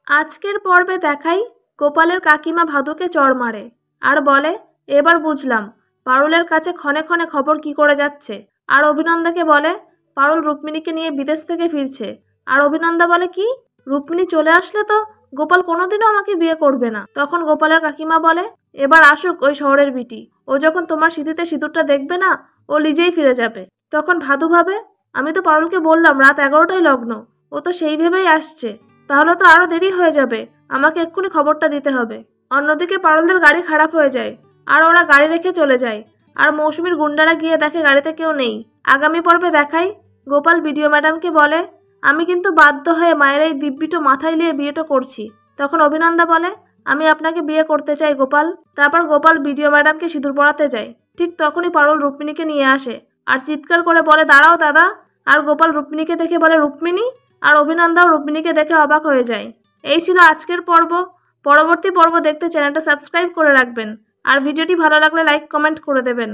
আজকের পর্বে দেখাই গোপালের কাকিমা ভাদুকে চড় মারে আর বলে, এবার বুঝলাম পারুলের কাছে ক্ষণে ক্ষণে খবর কি করে যাচ্ছে। আর অভিনন্দাকে বলে পারুল রুক্মিণীকে নিয়ে বিদেশ থেকে ফিরছে। আর অভিনন্দা বলে, কি রুক্মিণী চলে আসলে তো গোপাল কোনোদিনও আমাকে বিয়ে করবে না। তখন গোপালের কাকিমা বলে, এবার আসুক ওই শহরের বিটি, ও যখন তোমার সিঁথিতে সিঁদুরটা দেখবে না ও নিজেই ফিরে যাবে। তখন ভাদু ভাবে, আমি তো পারুলকে বললাম রাত 11টায় লগ্ন, ও তো সেই ভেবেই আসছে, তাহলে তো আরো দেরি হয়ে যাবে, আমাকে এক্ষুনি খবরটা দিতে হবে। অন্যদিকে পারুলদের গাড়ি খারাপ হয়ে যায় আর ওরা গাড়ি রেখে চলে যায়। আর মৌসুমীর গুন্ডারা গিয়ে দেখে গাড়িতে কেউ নেই। আগামী পর্বে দেখাই গোপাল বিডিও ম্যাডামকে বলে, আমি কিন্তু বাধ্য হয়ে মায়ের এই দিব্যিটা মাথায় নিয়ে বিয়েটা করছি। তখন অভিনন্দা বলে, আমি আপনাকে বিয়ে করতে চাই গোপাল। তারপর গোপাল বিডিও ম্যাডামকে সিঁদুর পরাতে যায়। ঠিক তখনই পারুল রুক্মিণীকে নিয়ে আসে আর চিৎকার করে বলে, দাঁড়াও দাদা। আর গোপাল রুক্মিণীকে দেখে বলে, রুক্মিণী। আর অভিনন্দাও রুক্মিণীকে দেখে অবাক হয়ে যায়। এই ছিল আজকের পর্ব। পরবর্তী পর্ব দেখতে চ্যানেলটা সাবস্ক্রাইব করে রাখবেন আর ভিডিওটি ভালো লাগলে লাইক কমেন্ট করে দেবেন।